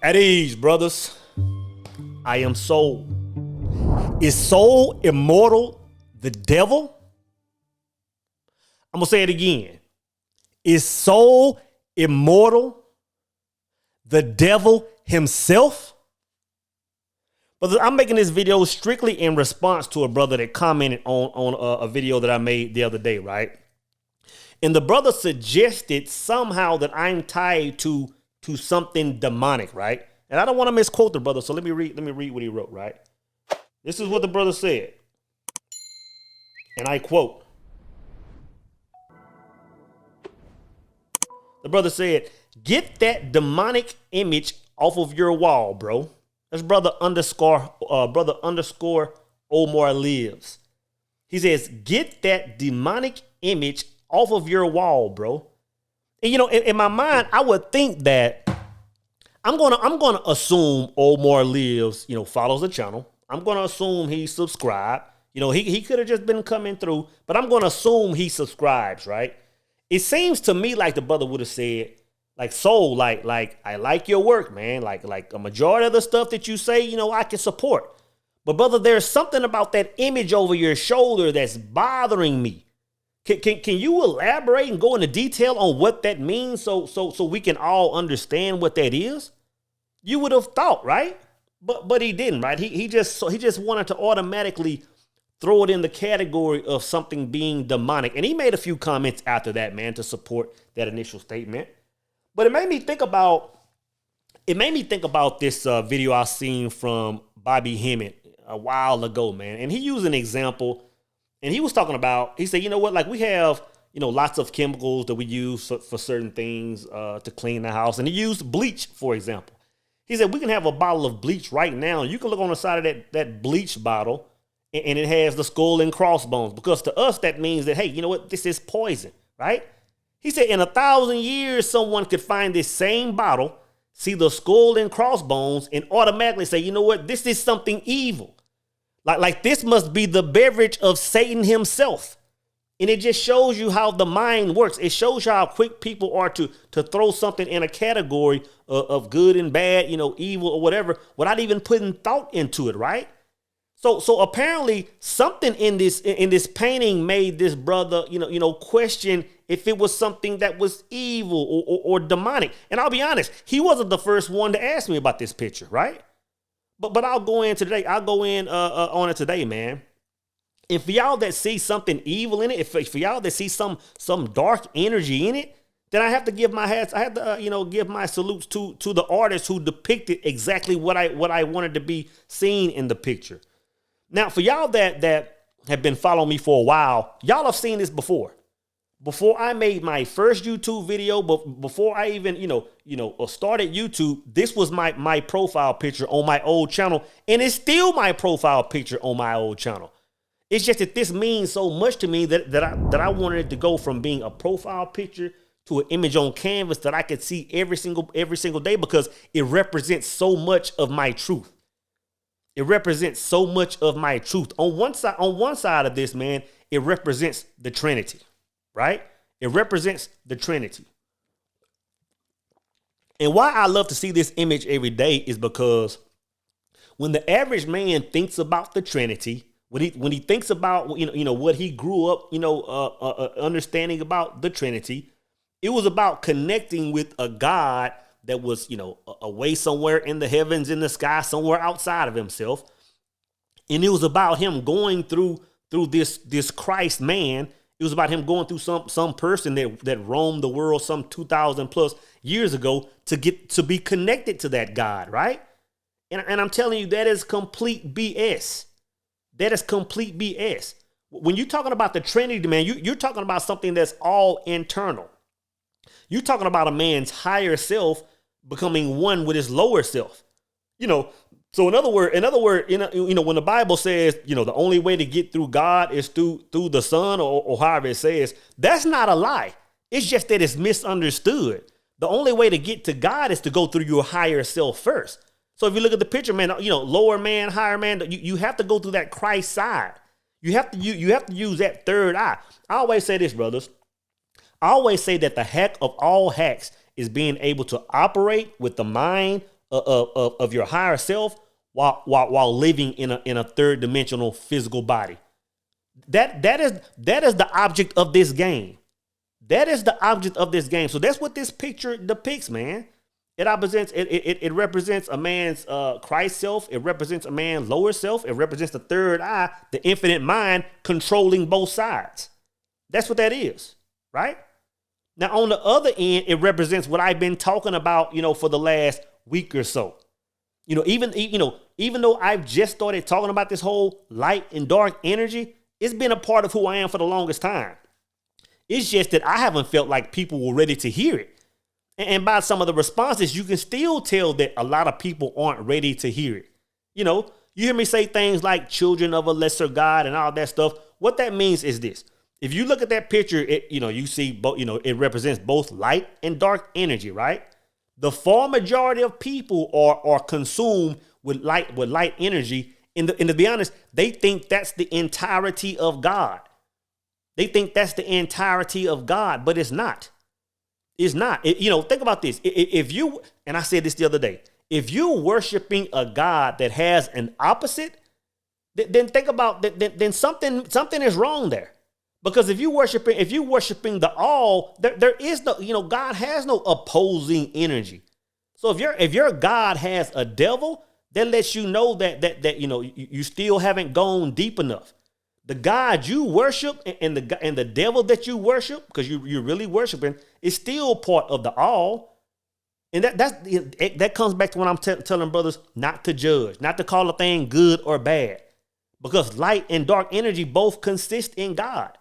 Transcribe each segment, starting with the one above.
At ease, brothers. I am soul. Is soul immortal the devil? I'm going to say it again. Is soul immortal the devil himself? But I'm making this video strictly in response to a brother that commented on a video that I made the other day, right? And the brother suggested somehow that I'm tied to something demonic, right? And I don't want to misquote the brother, so let me read what he wrote, right? This is what the brother said. And I quote. The brother said, "Get that demonic image off of your wall, bro." That's brother underscore Omar lives. He says, "Get that demonic image off of your wall, bro." And you know, in my mind, I would think that I'm gonna assume Omar lives, follows the channel. I'm gonna assume he subscribed. He could have just been coming through, but I'm gonna assume he subscribes, right? It seems to me like the brother would have said, like, Soul, like I like your work, man. Like a majority of the stuff that you say, I can support. But brother, there's something about that image over your shoulder that's bothering me. Can you elaborate and go into detail on what that means so we can all understand what that is? You would have thought, right? But he didn't, right? He just wanted to automatically throw it in the category of something being demonic. And he made a few comments after that, man, to support that initial statement. But it made me think about this video I seen from Bobby Hemmett a while ago, man. And he used an example, and he was talking about, he said, you know what, like we have, lots of chemicals that we use for certain things to clean the house. And he used bleach, for example. He said, we can have a bottle of bleach right now. You can look on the side of that bleach bottle, and it has the skull and crossbones, because to us, that means that, hey, you know what, this is poison, right? He said in 1,000 years, someone could find this same bottle, see the skull and crossbones, and automatically say, you know what, this is something evil. Like this must be the beverage of Satan himself. And it just shows you how the mind works. It shows you how quick people are to throw something in a category of good and bad, evil or whatever, without even putting thought into it, right? So apparently something in this painting made this brother, question if it was something that was evil or demonic. And I'll be honest, he wasn't the first one to ask me about this picture, right? But I'll go in today. I'll go in on it today, man. And for y'all that see something evil in it, if for y'all that see some dark energy in it, then I have to give my hats. I have to, give my salutes to the artist who depicted exactly what I wanted to be seen in the picture. Now, for y'all that have been following me for a while, y'all have seen this before. Before I made my first YouTube video, but before I even, started YouTube, this was my profile picture on my old channel, and it's still my profile picture on my old channel. It's just that this means so much to me that I wanted it to go from being a profile picture to an image on canvas that I could see every single day, because it represents so much of my truth. It represents so much of my truth. On one side of this, man, it represents the Trinity, right? It represents the Trinity. And why I love to see this image every day is because when the average man thinks about the Trinity, when he thinks about what he grew up understanding about the Trinity, it was about connecting with a God that was away somewhere in the heavens, in the sky, somewhere outside of himself, and it was about him going through this Christ man. It was about him going through some person that roamed the world some 2,000 plus years ago to be connected to that God, right? And I'm telling you, that is complete BS. That is complete BS. When you're talking about the Trinity, man, you're talking about something that's all internal. You're talking about a man's higher self becoming one with his lower self. So in other words, when the Bible says, the only way to get through God is through the Son, or however it says, that's not a lie. It's just that it's misunderstood. The only way to get to God is to go through your higher self first. So if you look at the picture, man, lower man, higher man, you have to go through that Christ side. You have to use that third eye. I always say this, brothers. I always say that the hack of all hacks is being able to operate with the mind of your higher self while living in a third dimensional physical body. That is the object of this game. That is the object of this game. So that's what this picture depicts, man. It represents a man's Christ self. It represents a man's lower self. It represents the third eye, the infinite mind controlling both sides. That's what that is, right? Now, on the other end, it represents what I've been talking about, for the last week or so. Even though I've just started talking about this whole light and dark energy, it's been a part of who I am for the longest time. It's just that I haven't felt like people were ready to hear it. And by some of the responses, you can still tell that a lot of people aren't ready to hear it. You hear me say things like children of a lesser God and all that stuff. What that means is this. If you look at that picture, you see both, it represents both light and dark energy, right? The far majority of people are consumed with light energy. And to be honest, they think that's the entirety of God. They think that's the entirety of God, but it's not. It's not. Think about this. If you, and I said this the other day, if you're worshiping a God that has an opposite, then think about that. Then something is wrong there. Because if you're worshiping the all, there is no, God has no opposing energy. So if your God has a devil, that lets you know that you still haven't gone deep enough. The God you worship and the devil that you worship, because you're really worshiping, is still part of the all. And that comes back to when I'm telling brothers not to judge, not to call a thing good or bad, because light and dark energy both consist in God.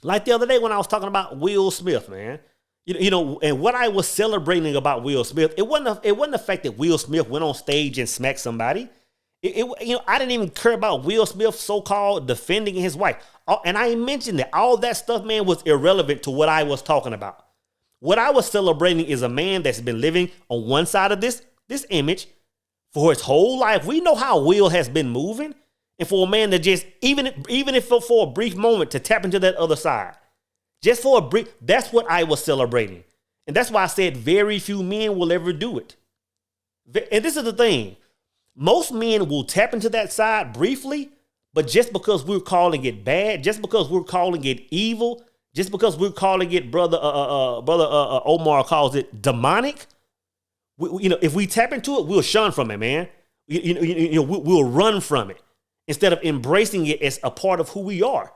Like the other day when I was talking about Will Smith, man. And what I was celebrating about Will Smith, it wasn't the fact that Will Smith went on stage and smacked somebody. I didn't even care about Will Smith so-called defending his wife. And I mentioned that all that stuff, man, was irrelevant to what I was talking about. What I was celebrating is a man that's been living on one side of this image for his whole life. We know how Will has been moving. And for a man to just, even if for a brief moment, to tap into that other side. Just for a brief, that's what I was celebrating. And that's why I said very few men will ever do it. And this is the thing. Most men will tap into that side briefly, but just because we're calling it bad, just because we're calling it evil, just because we're calling it brother Omar calls it demonic, if we tap into it, we'll shun from it, man. We'll run from it instead of embracing it as a part of who we are.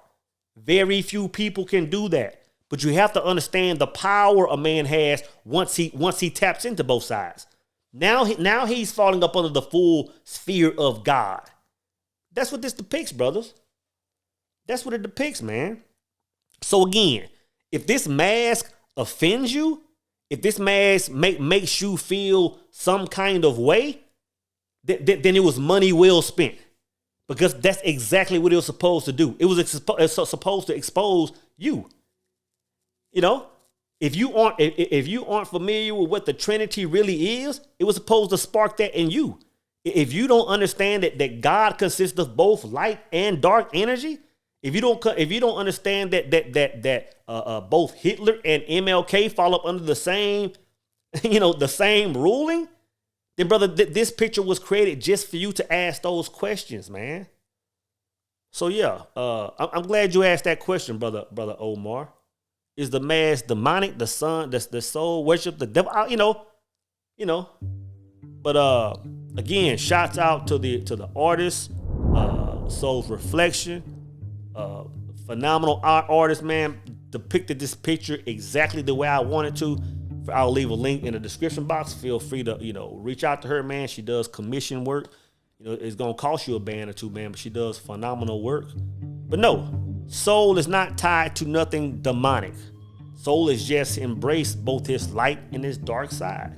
Very few people can do that, but you have to understand the power a man has once he taps into both sides. Now he's falling up under the full sphere of God. That's what this depicts, brothers. That's what it depicts, man. So again, if this mask offends you, if this mask makes you feel some kind of way, then it was money well spent. Because that's exactly what it was supposed to do. It was supposed to expose you. If you aren't familiar with what the Trinity really is, it was supposed to spark that in you. If you don't understand that God consists of both light and dark energy, if you don't understand that both Hitler and MLK fall up under the same, the same ruling, then brother, this picture was created just for you to ask those questions, man. So yeah, I'm glad you asked that question, brother Omar. Is the mask demonic? The son, the soul worship the devil? But again, shouts out to the artist, Soul's Reflection, phenomenal artist, man. Depicted this picture exactly the way I wanted to. I'll leave a link in the description box. Feel free to, reach out to her, man. She does commission work. It's going to cost you a band or two, man, but she does phenomenal work. But no, Soul is not tied to nothing demonic. Soul is just embraced both his light and his dark side.